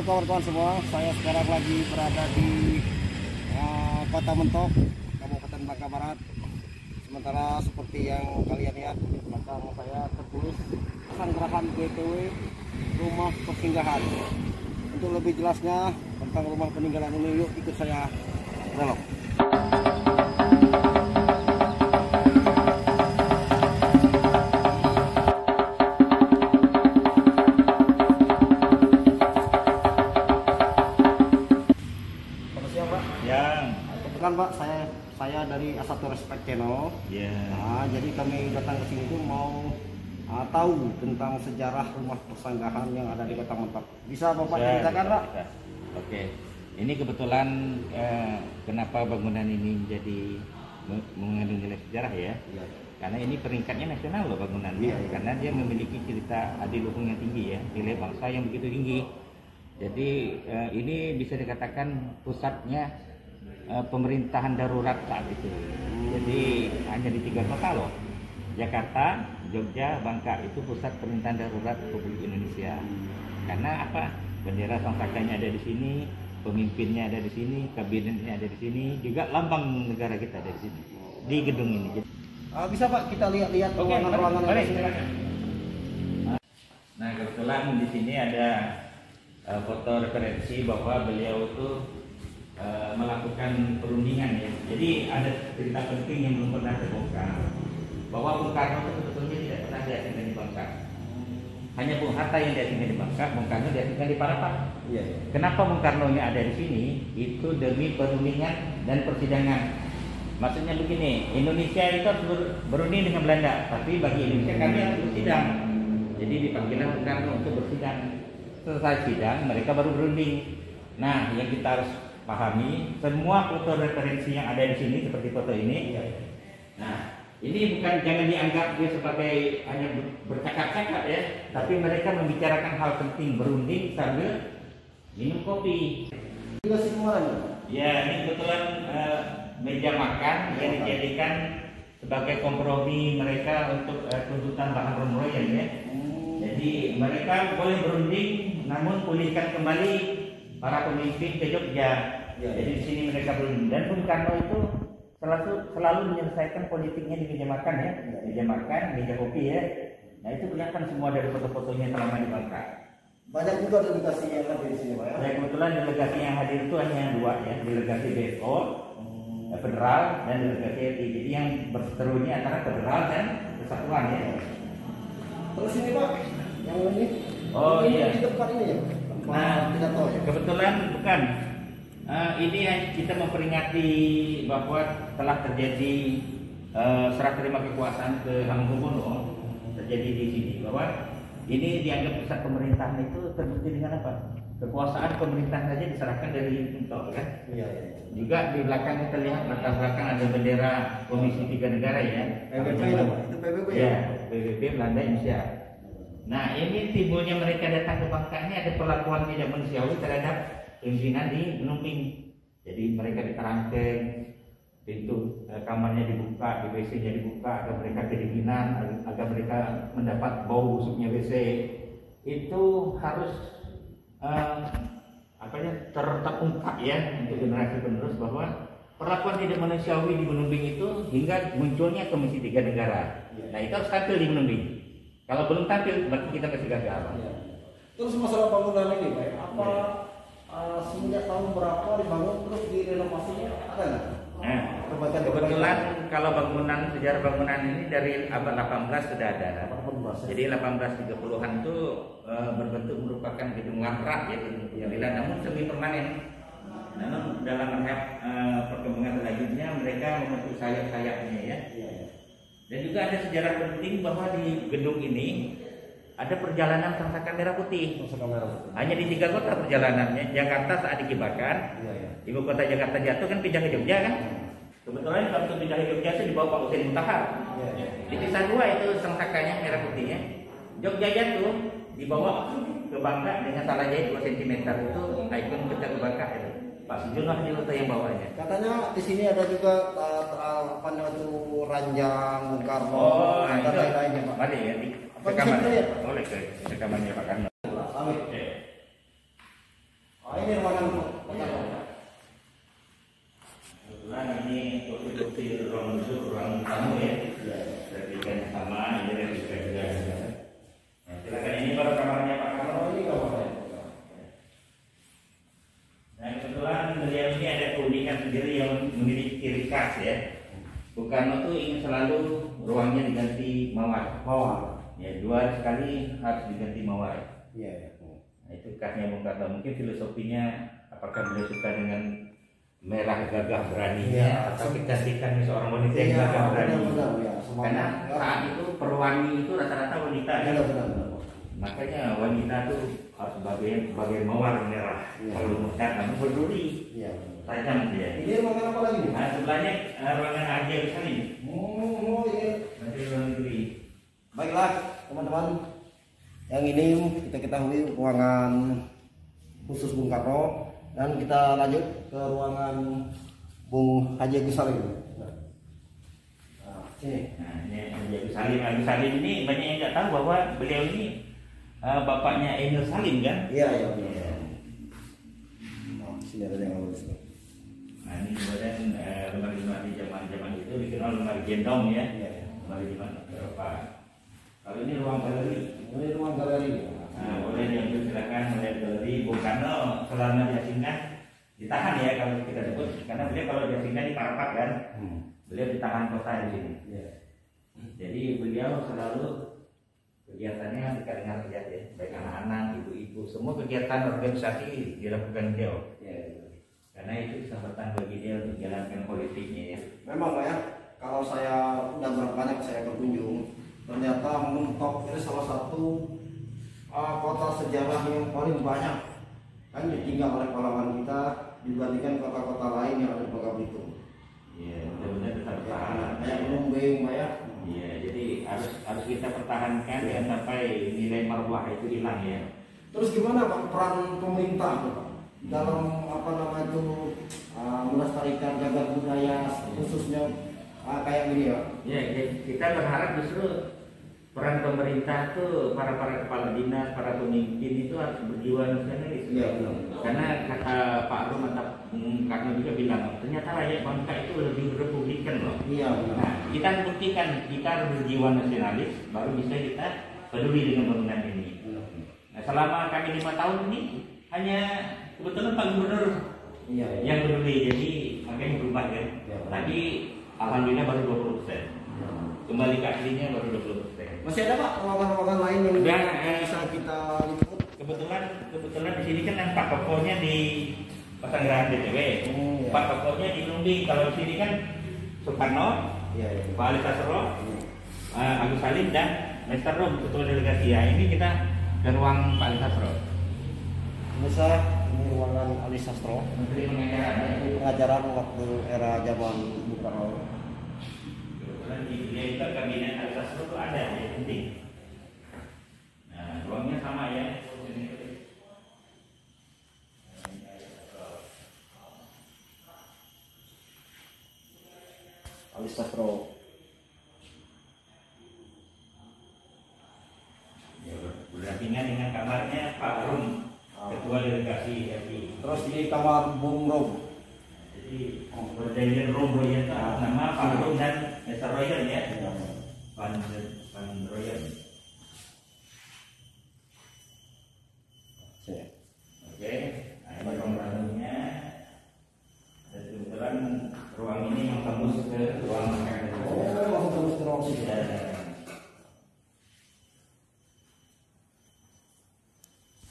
kawan-kawan semua, saya sekarang lagi berada di Kota Mentok, Kabupaten Bangka Barat. Sementara seperti yang kalian lihat di belakang saya tertulis Sanggerahan BTW Rumah Persinggahan. Untuk lebih jelasnya tentang rumah peninggalan ini, yuk ikut saya belok. Kebetulan Pak, saya dari A1 Respect Channel. Nah, jadi kami datang ke sini tuh mau tahu tentang sejarah rumah persanggahan yang ada di Kota Mentok. Bisa Bapak ceritakan Pak? Oke, ini kebetulan kenapa bangunan ini menjadi mengandung nilai sejarah ya? Karena ini peringkatnya nasional loh bangunannya. Karena dia memiliki cerita adiluhung yang tinggi ya, nilai bangsa yang begitu tinggi. Jadi ini bisa dikatakan pusatnya pemerintahan darurat saat itu. Jadi hanya di 3 kota loh, Jakarta, Jogja, Bangka, itu pusat pemerintahan darurat Republik Indonesia. Karena apa? Bendera sangsakanya ada di sini, pemimpinnya ada di sini, kabinetnya ada di sini, juga lambang negara kita ada di sini, di gedung ini. Bisa Pak kita lihat-lihat ruangan-ruangan yang sini. Nah, kebetulan di sini ada foto referensi bahwa beliau itu melakukan perundingan ya. Jadi ada cerita penting yang belum pernah terbongkar, bahwa Bung Karno itu sebetulnya tidak pernah diasingkan di Bangka. Hanya Bung Hatta yang diasingkan di Bangka, Bung Karno diasingkan di Parapat. Kenapa Bung Karno nya ada di sini? Itu demi perundingan dan persidangan. Maksudnya begini, Indonesia itu harus berunding dengan Belanda, tapi bagi Indonesia kami harus bersidang. Jadi dipanggillah Bung Karno untuk bersidang. Selesai sidang, mereka baru berunding. Nah, yang kita harus pahami, semua foto referensi yang ada di sini seperti foto ini. Nah, ini bukan, jangan dianggap dia sebagai hanya bercakap-cakap ya, tapi mereka membicarakan hal penting, berunding sambil minum kopi. Ya, ini kebetulan meja makan yang dijadikan sebagai kompromi mereka untuk tuntutan bahan Rombroyan ya. Jadi mereka boleh berunding, namun pulihkan kembali para pemimpin ke Jogja. Jadi di sini mereka berunding, dan Bung Karno itu selalu menyelesaikan politiknya di meja makan ya, meja makan, meja kopi ya. Nah itu kelihatan semua dari foto-fotonya selama di Bangka. Banyak juga delegasi yang hadir di sini Pak ya. Ya, kebetulan delegasi yang hadir itu hanya 2 ya, delegasi BSO, federal dan delegasi RI. Jadi yang berseteru ini antara federal dan persatuan ya. Terus ini Pak, yang ini? Oh ini iya. di tempat ini ya? Nah, tidak tahu ya. Kebetulan bukan. Ini kita memperingati bahwa telah terjadi serah terima kekuasaan ke Hamengkubuwono terjadi di sini, bahwa ini dianggap pusat pemerintahan itu terbukti dengan apa? Kekuasaan pemerintahan saja diserahkan dari Mentok kan? Juga di belakang kita lihat, latar belakang ada bendera Komisi 3 Negara ya. PBB itu PBB ya? PBB Belanda Indonesia. Nah, ini timbulnya mereka datang ke Bangka ini ada perlakuan tidak manusiawi terhadap pimpinan di Menumping. Jadi mereka diterangkan, pintu kamarnya dibuka, di WC-nya dibuka agar mereka kedinginan, agar mereka mendapat bau busuknya WC. Itu harus terungkap ya untuk generasi penerus bahwa perlakuan tidak manusiawi di Menumping itu hingga munculnya Komisi 3 Negara. Nah itu harus tampil di Menumping. Kalau belum tampil berarti kita masih gagal. Terus masalah bangunan ini Pak, apa semenjak tahun berapa dibangun terus direnovasinya ada nggak? Nah, kebetulan kalau bangunan, sejarah bangunan ini dari abad 18 sudah ada. Jadi 1830-an itu berbentuk merupakan gedung langkrak ya, namun semi permanen. Namun dalam tahap perkembangan selanjutnya mereka membentuk sayap-sayapnya ya. Dan juga ada sejarah penting bahwa di gedung ini ada perjalanan sangsaka merah putih. Hanya di 3 kota perjalanannya. Jakarta saat dikibarkan, ibu kota Jakarta jatuh kan pindah ke Jogja kan. Kebetulan waktu pindah ke Jogja itu dibawa Pak Hussein Mutahar. Dipisah 2 itu sangsakanya merah putihnya. Jogja jatuh dibawa ke Bangka dengan salah jahit 2 cm itu ikon kita ke Bangka itu. Pak Sujono Hadiroto yang bawanya. Katanya di sini ada juga apa namanya itu ranjang Bung Karno dan lain-lainnya Pak. Mari ya, ke kamar. Boleh ke kamarnya Pak Karno. ruangan Pak Karno? Kebetulan ini kursi ruang tamu ya. Replikanya sama, ini replika juga. Nah, silakan, ini baru kamarnya Pak Karno. Ini kamarnya. Nah, kebetulan beliau ini ada keunikan sendiri yang memiliki ciri khas ya. Bung Karno tuh ingin selalu ruangnya diganti mawar. Ya, 2 hari sekali harus diganti mawar. Iya. Nah, itu khasnya Bung Karno. Mungkin filosofinya apakah beliau suka dengan merah gagah beraninya atau kecantikan seorang wanita yang gagah berani. Benar, ya. Karena saat itu perwangi itu rata-rata wanita. Ya? Benar. Makanya wanita tuh harus bagian mawar merah. Kalau melihat kamu berduri. Iya. Tajam dia. Ini ruangan apa lagi nih? Nah, sebelahnya ruangan Haji Agus Salim. Iya. Nanti ruangan negeri. Baiklah teman-teman, yang ini kita ketahui ruangan khusus Bung Karno, dan kita lanjut ke ruangan Bung Haji Agus Salim. Nah, sini. Nah, ini Haji Agus Salim. Agus Salim ini banyak yang nggak tahu bahwa beliau ini bapaknya Emil Salim kan? Iya. Nah, sini ada yang lulus. Nah, ini kemudian lemari-lemari zaman itu dikenal lemari gendong ya. Lemari zaman Eropa. Kalau ini ruang galeri. Ini ruang galeri. Nah, boleh diambil, silakan melihat galeri. Bung Karno selama dia singgah ditahan ya kalau kita sebut, karena beliau kalau dia singgah di Parapat kan, beliau ditahan kota di sini. Jadi beliau selalu kegiatannya dikarengan rakyat ya, baik anak-anak, ibu-ibu, semua kegiatan organisasi dilakukan beliau. Karena itu kesempatan bagi dia untuk menjalankan politiknya ya. Memang Pak ya, kalau saya udah berapa banyak saya berkunjung, ternyata Mentok ini salah satu kota sejarah yang paling banyak kan ditinggal oleh pahlawan kita dibandingkan kota-kota lain yang ada di Bangka Belitung. Iya, benar-benar tetap pertahanan. Kayak Lumbing, Pak ya. Iya, jadi harus kita pertahankan jangan sampai nilai marwah itu hilang ya. Terus gimana Pak peran pemerintah Pak dalam itu melestarikan jaga budaya khususnya kayak gini ya? Ya, kita berharap justru peran pemerintah tuh para kepala dinas, para pemimpin itu harus berjiwa nasionalis. Iya. Karena kata Pak Rum atau Karno juga bilang ternyata rakyat bangsa itu lebih republikan loh. Iya. Nah, kita harus buktikan kita harus berjiwa nasionalis, baru bisa kita peduli dengan bangunan ini. Nah, selama kami 5 tahun ini hanya kebetulan Pak Gubernur yang peduli, jadi makanya berubah kan. Tadi alhamdulillah baru 20%. Kembali ke aslinya baru 20%. Masih ada Pak ruangan-ruangan lain yang bisa kita liput? Kebetulan di sini kan Pak tokonya di Pasanggerahan BTW. Pak tokonya di Lumbing. Kalau di sini kan Soekarno, Pak Ali Sasro, Agus Salim dan Mr. Rum ketua delegasi. Ya, ini kita ke ruang Pak Ali Sasro. Ini ruangan Ali Sastro. Menteri Pengajaran waktu era zaman Bung Karno. Kebetulan di dia itu kabinet Ali Sasro itu ada yang penting. Nah, ruangnya sama ya. Ali Sastro. Ya, berdampingan dengan kamarnya Pak Rum, ketua delegasi RI. Terus di kamar Bung Rom. Jadi perjanjian Rum Royan nama Pak Rum dan Mr. Royan ya. Van Royan. Oke, nah ini ruang tamunya. Dan kebetulan ruang ini yang tembus ke ruang makan. Langsung terus ke ruang sini.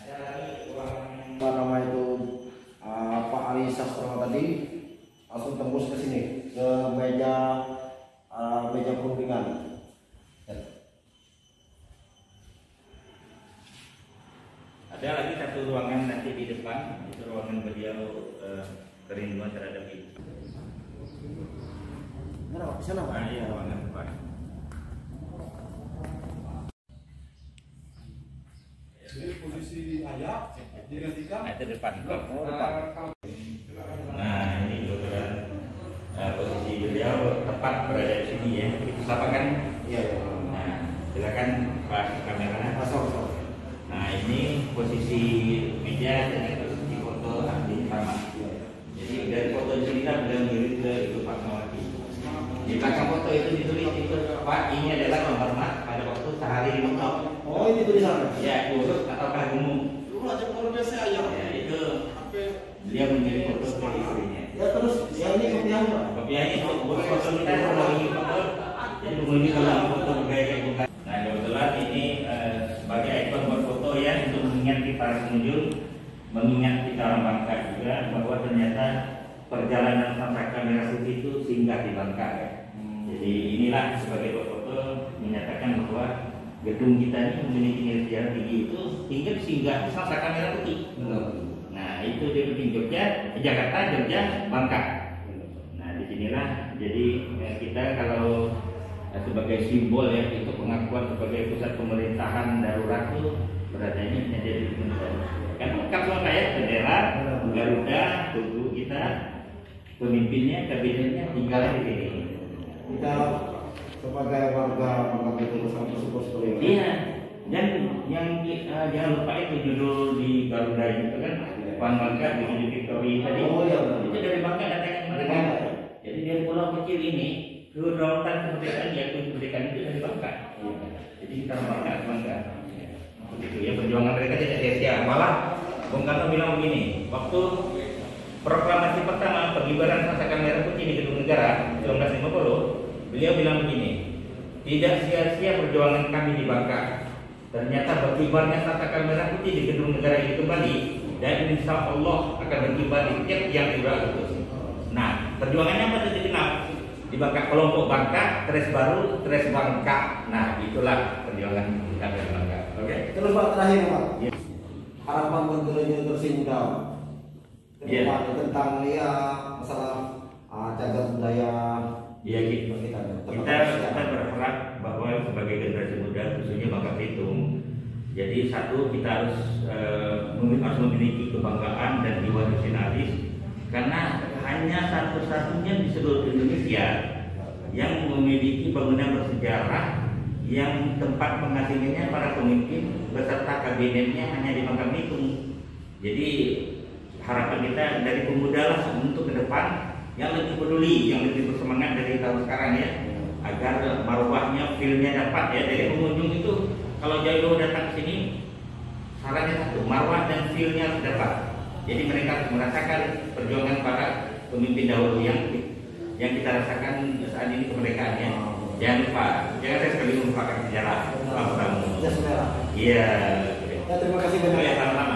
Ada lagi ruang Apa nama itu Pak Ali Sastro tadi langsung tembus ke sini ke meja perundingan. ada lagi satu ruangan nanti di depan, itu ruangan beliau kerinduan terhadap ibu. Mana Pak? Di sana Pak? Nah, iya ruangan depan. Jadi posisi ayah digantikan. Nah, itu depan. Oh, depan. Nah, ini kebetulan posisi beliau tepat berada di sini ya. Itu lapangan. Iya. Nah, silakan Pak kamera. Masuk. Nah, ini posisi meja dan posisi foto ahli kita beliau mengirim ke Ibu Fatmawati. Di belakang foto itu ditulis itu Pak, ini adalah hormat pada waktu sehari di Mentok. Oh, ini tulisannya. Ya, urut ataukah umum. Lu aja kalau biasa ayam. Ya, itu Sampai dia mengirim foto ke istrinya. Ya terus yang ini kopiannya Pak. Kopiannya itu bukan foto kita kalau ini foto. Jadi pengunjung kalau foto bergaya kayak bukan. Nah, kebetulan ini sebagai ikon berfoto ya untuk mengingatkan para pengunjung, mengingat kita orang Bangka juga bahwa ternyata perjalanan Sasaka Merah Putih itu singgah di Bangka ya. Jadi inilah sebagai berfoto menyatakan bahwa gedung kita ini memiliki nilai sejarah tinggi itu hingga singgah di Sasaka Merah Putih. Nah itu di penting Jogja, Jakarta, Jogja, Bangka. Nah disinilah jadi kita kalau sebagai simbol ya itu pengakuan sebagai pusat pemerintahan darurat itu beradanya menjadi penting. Kan lengkap semua kayak bendera, Garuda, tugu kita, pemimpinnya, kabinetnya tinggal di sini. Kita sebagai warga Bangka Belitung sangat bersyukur sekali. Iya. Dan yang jangan lupa itu judul di Garuda itu kan Pan Bangka di Victory tadi. Oh iya. Itu dari Bangka datangnya kemana? Jadi dari pulau kecil ini kedaulatan kemerdekaan yaitu kemerdekaan itu dari Bangka. Jadi kita Bangka. Begitu ya perjuangan mereka tidak sia-sia. Malah Bung Karno bilang begini, waktu proklamasi pertama pengibaran Sasaka Merah Putih di Gedung Negara 1950, beliau bilang begini, tidak sia-sia perjuangan kami di Bangka. Ternyata berkibarnya Sasaka Merah Putih di Gedung Negara ini kembali dan insya Allah akan berkibar di tiap yang 2 Agustus. Nah, perjuangannya apa tadi dikenal? Di Bangka, kelompok Bangka, Tres Baru, Tres Bangka. Nah, itulah perjuangan kita di Bangka. Oke? Terus Pak terakhir Pak. Ya. Harapan menterinya tersinta ke Iya. depan tentang ya masalah cagar budaya. Ya gitu. Kita berharap bahwa sebagai generasi muda khususnya Bangka Belitung, jadi satu kita harus memiliki kebanggaan dan jiwa nasionalis karena hanya satu-satunya di seluruh Indonesia yang memiliki bangunan bersejarah yang tempat penghasilnya para pemimpin beserta kabinetnya hanya di Bangka Belitung. Jadi harapan kita dari pemuda lah untuk ke depan yang lebih peduli, yang lebih bersemangat dari tahun sekarang ya, agar marwahnya, feelnya dapat ya dari pengunjung itu. Kalau jauh datang ke sini, sarannya satu, marwah dan feelnya harus dapat. Jadi mereka harus merasakan perjuangan para pemimpin dahulu yang kita rasakan saat ini kemerdekaannya. Jangan lupa, jangan sekali melupakan sejarah bangsa. Ya saudara. Iya. Ya terima kasih banyak. Sama-sama.